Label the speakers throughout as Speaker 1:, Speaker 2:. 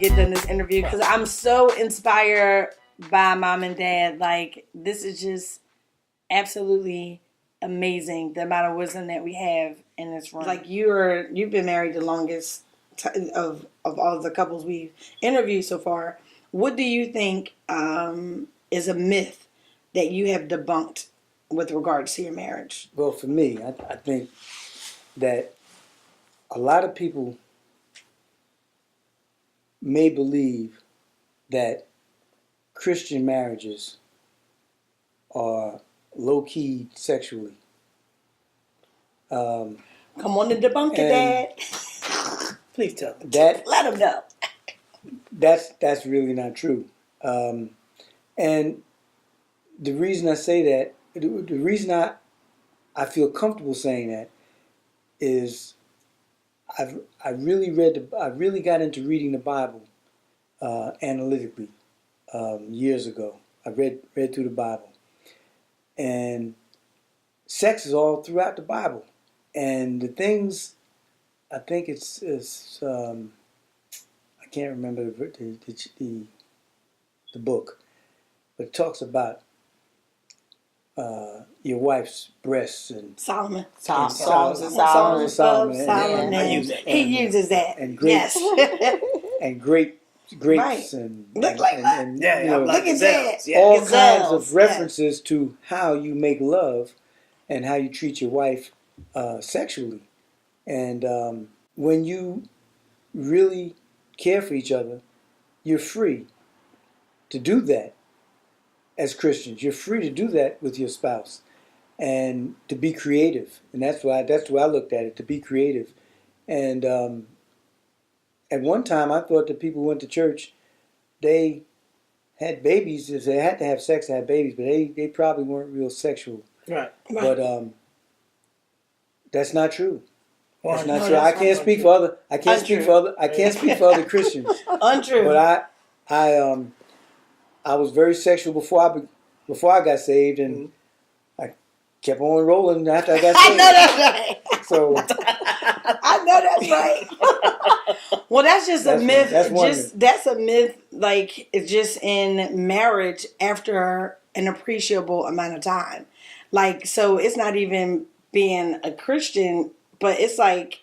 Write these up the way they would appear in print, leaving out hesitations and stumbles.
Speaker 1: get done this interview because I'm so inspired by Mom and Dad. Like, this is just absolutely amazing, the amount of wisdom that we have in this room. Like, you've been married the longest of all the couples we've interviewed so far. What do you think is a myth that you have debunked with regards to your marriage?
Speaker 2: Well, for me, I think that a lot of people may believe that Christian marriages are low-key sexually.
Speaker 1: Come on and debunk it, Dad.
Speaker 3: Please tell them.
Speaker 1: Let them know.
Speaker 2: That's really not true. And the reason I say that, the reason I feel comfortable saying that is I really got into reading the Bible analytically years ago. I read through the Bible, and sex is all throughout the Bible. And the things, I think it's I can't remember the book, but it talks about your wife's breasts and
Speaker 1: Solomon.
Speaker 2: Songs of Solomon.
Speaker 3: I use that.
Speaker 1: He uses that.
Speaker 2: And grapes.
Speaker 1: Yes.
Speaker 2: And grapes
Speaker 1: Right.
Speaker 2: and
Speaker 1: Look like that.
Speaker 2: and,
Speaker 3: Yeah,
Speaker 2: you know,
Speaker 1: Look at that.
Speaker 3: Yeah.
Speaker 2: all
Speaker 1: Gazelles,
Speaker 2: kinds of references to how you make love and how you treat your wife sexually. And when you really care for each other, you're free to do that as Christians. You're free to do that with your spouse and to be creative. And that's why I looked at it, to be creative. And at one time, I thought that people who went to church, they had babies. If they had to have sex to have babies, but they probably weren't real sexual.
Speaker 3: Right.
Speaker 2: But that's not true. That's not
Speaker 1: no,
Speaker 2: true.
Speaker 1: that's
Speaker 2: I
Speaker 1: not
Speaker 2: can't speak for other. I can't
Speaker 1: Untrue.
Speaker 2: speak for other Christians.
Speaker 1: Untrue.
Speaker 2: But I was very sexual before I got saved, and I kept on rolling after I got saved.
Speaker 1: I know that's right.
Speaker 2: So
Speaker 1: I know that's right. Well, that's just a myth. That's a myth. Like, it's just in marriage after an appreciable amount of time. Like, so it's not even being a Christian, but it's like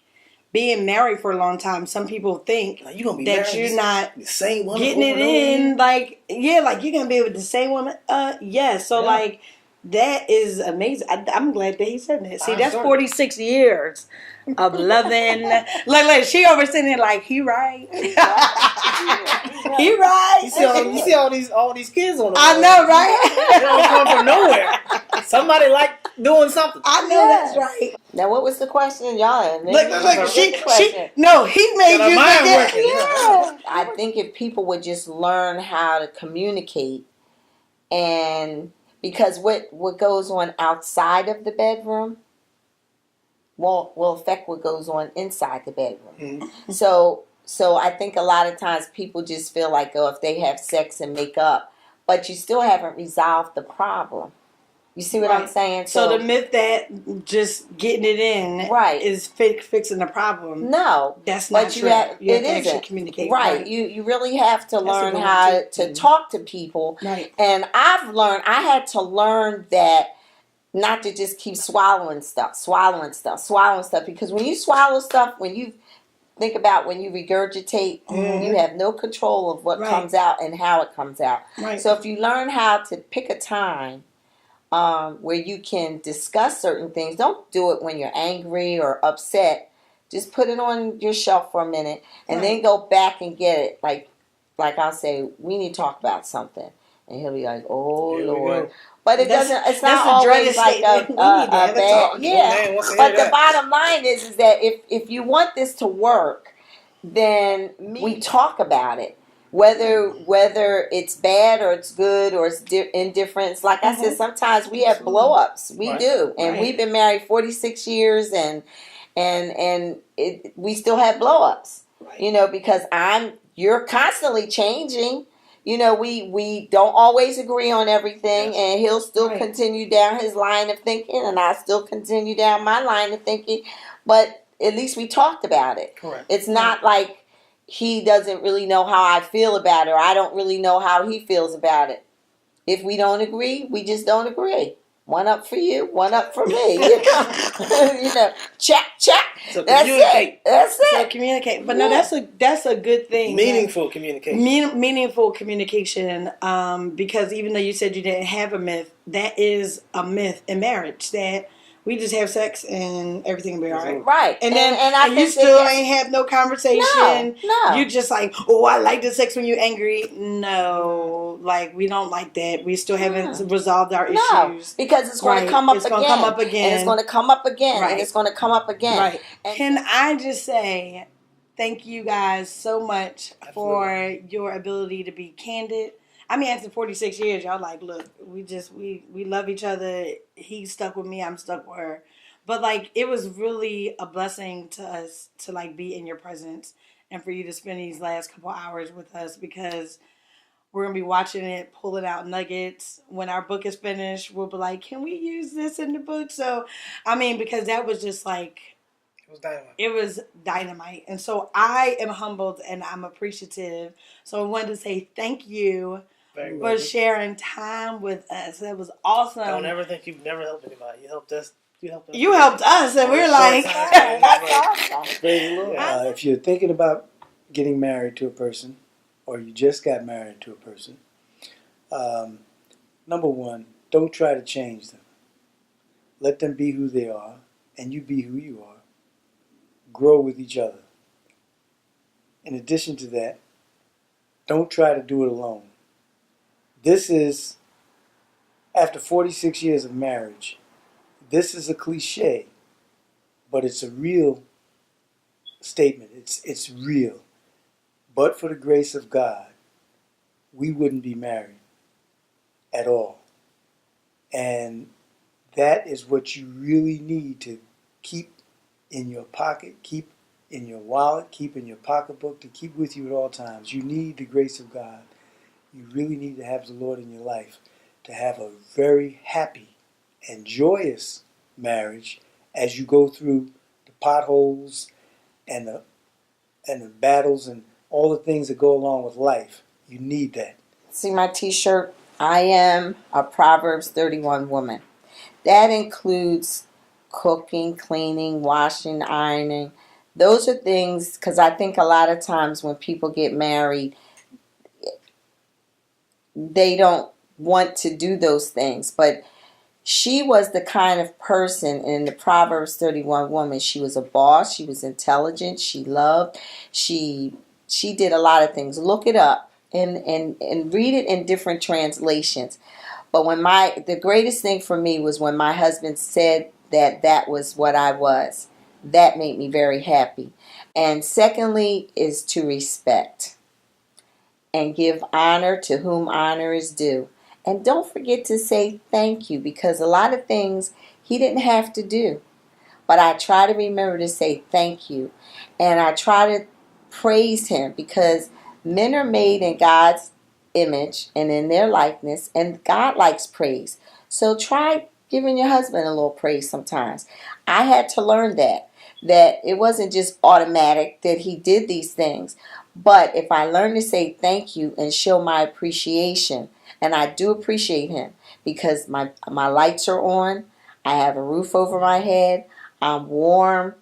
Speaker 1: being married for a long time. Some people think
Speaker 3: Like, you gonna be
Speaker 1: that
Speaker 3: married
Speaker 1: you're not
Speaker 3: the same woman
Speaker 1: getting it
Speaker 3: over and over
Speaker 1: in. Like, yeah, like you're gonna be with the same woman. Yeah. So like, that is amazing. I'm glad that he said that. See, that's 46 years of loving. Look, she over sitting there like, he right. He right.
Speaker 3: You see all these kids on the
Speaker 1: I
Speaker 3: road.
Speaker 1: know, right?
Speaker 3: They don't come from nowhere. Somebody like doing something.
Speaker 1: I know that's right.
Speaker 4: Now, what was the question, y'all?
Speaker 1: Look, she, no, he made
Speaker 3: Got her
Speaker 1: you
Speaker 3: mind
Speaker 1: think
Speaker 3: working.
Speaker 1: that. Yeah.
Speaker 4: I think if people would just learn how to communicate, and because what goes on outside of the bedroom will affect what goes on inside the bedroom.
Speaker 3: Mm-hmm.
Speaker 4: So I think a lot of times people just feel like, oh, if they have sex and make up, but you still haven't resolved the problem. You see what I'm saying?
Speaker 1: So the myth that just getting it in is fixing the problem.
Speaker 4: No,
Speaker 1: that's not true. You have to actually communicate.
Speaker 4: Right. You really have to learn how to talk to people.
Speaker 1: Right.
Speaker 4: And I had to learn that not to just keep swallowing stuff, because when you swallow stuff, when you think about when you regurgitate, you have no control of what comes out and how it comes out.
Speaker 1: Right.
Speaker 4: So if you learn how to pick a time where you can discuss certain things, don't do it when you're angry or upset. Just put it on your shelf for a minute and then go back and get it. Like I'll say, we need to talk about something. And he'll be like, oh, Lord. But it's not always like a bad. Yeah. But the bottom line is that if you want this to work, then we talk about it. Whether it's bad or it's good or it's indifferent. Like I said, sometimes we have blow-ups. We do. And we've been married 46 years and we still have blow-ups. Right. Because you're constantly changing. We don't always agree on everything, and he'll still continue down his line of thinking, and I still continue down my line of thinking. But at least we talked about it.
Speaker 3: Correct.
Speaker 4: It's not like, he doesn't really know how I feel about it, or I don't really know how he feels about it. If we don't agree, we just don't agree. One up for you, one up for me. Check.
Speaker 3: So
Speaker 4: That's
Speaker 3: communicate.
Speaker 4: it. That's
Speaker 1: So
Speaker 4: it.
Speaker 1: communicate. But no, that's a good thing.
Speaker 3: Meaningful communication.
Speaker 1: Meaningful communication. Because even though you said you didn't have a myth, that is a myth in marriage, that we just have sex and everything will be all right.
Speaker 4: Right.
Speaker 1: And then
Speaker 4: I
Speaker 1: you
Speaker 4: think
Speaker 1: still
Speaker 4: that
Speaker 1: ain't have no conversation.
Speaker 4: No.
Speaker 1: You just like, oh, I like the sex when you're angry. No, like we don't like that. We still haven't resolved our issues.
Speaker 4: Because it's going to come up again.
Speaker 1: It's going to come up again.
Speaker 4: And it's going to come up again.
Speaker 1: Right.
Speaker 4: And it's going to come up again.
Speaker 1: Right.
Speaker 4: And
Speaker 1: can I just say thank you guys so much for your ability to be candid. I mean, after 46 years, y'all like, look, we love each other. He's stuck with me. I'm stuck with her. But, like, it was really a blessing to us to, like, be in your presence and for you to spend these last couple hours with us, because we're going to be watching it, pulling out nuggets. When our book is finished, we'll be like, can we use this in the book? So, I mean, because that was just, like, it was dynamite. And so I am humbled and I'm appreciative. So I wanted to say thank you for sharing time with us. That was awesome.
Speaker 3: Don't ever think you've never helped anybody. You helped us.
Speaker 1: You helped us, and we're like,
Speaker 4: that's awesome.
Speaker 3: Praise the Lord.
Speaker 2: If you're thinking about getting married to a person, or you just got married to a person, number one, don't try to change them. Let them be who they are, and you be who you are. Grow with each other. In addition to that, don't try to do it alone. This is, after 46 years of marriage, this is a cliche, but it's a real statement. It's real. But for the grace of God, we wouldn't be married at all. And that is what you really need to keep in your pocket, keep in your wallet, keep in your pocketbook, to keep with you at all times. You need the grace of God. You really need to have the Lord in your life to have a very happy and joyous marriage as you go through the potholes and the battles and all the things that go along with life. You need that.
Speaker 4: See my t-shirt? I am a Proverbs 31 woman. That includes cooking, cleaning, washing, ironing. Those are things, because I think a lot of times when people get married, they don't want to do those things. But she was the kind of person in the Proverbs 31 woman. She was a boss. She was intelligent. She loved. She did a lot of things. Look it up and read it in different translations. But the greatest thing for me was when my husband said that was what I was. That made me very happy. And secondly is to respect and give honor to whom honor is due. And don't forget to say thank you, because a lot of things he didn't have to do. But I try to remember to say thank you. And I try to praise him, because men are made in God's image and in their likeness, and God likes praise. So try giving your husband a little praise sometimes. I had to learn that it wasn't just automatic that he did these things. But if I learn to say thank you and show my appreciation, and I do appreciate him, because my lights are on, I have a roof over my head, I'm warm,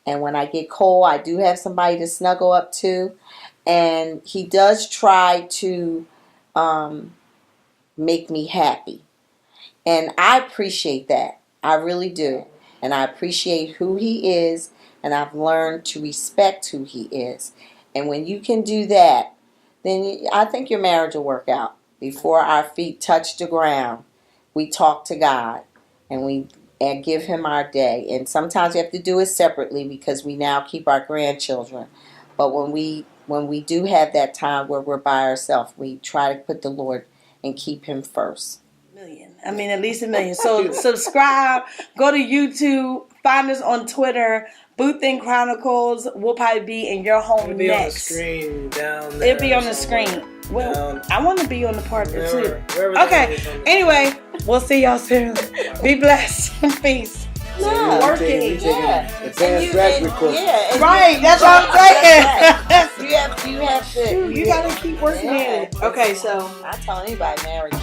Speaker 4: and when I get cold, I do have somebody to snuggle up to. And he does try to make me happy. And I appreciate that. I really do. And I appreciate who he is, and I've learned to respect who he is. And when you can do that, then I think your marriage will work out. Before our feet touch the ground, we talk to God, and give him our day. And sometimes we have to do it separately, because we now keep our grandchildren. But when we do have that time where we're by ourselves, we try to put the Lord and keep him first.
Speaker 1: At least 1 million. So subscribe, go to YouTube, find us on Twitter, Booth and Chronicles. We'll probably be in your home
Speaker 3: It'll be
Speaker 1: next.
Speaker 3: on the screen down there.
Speaker 1: It'll be on the screen. Well, I want to be on the part too.
Speaker 3: Okay.
Speaker 1: Anyway, we'll see y'all soon. Be blessed. Peace.
Speaker 4: No.
Speaker 1: Working.
Speaker 2: Advanced graduate course.
Speaker 4: Yeah.
Speaker 1: Right. That's what I'm saying.
Speaker 4: You have to.
Speaker 1: You gotta keep working
Speaker 4: Yeah.
Speaker 1: at it. Okay, so
Speaker 4: I tell anybody married,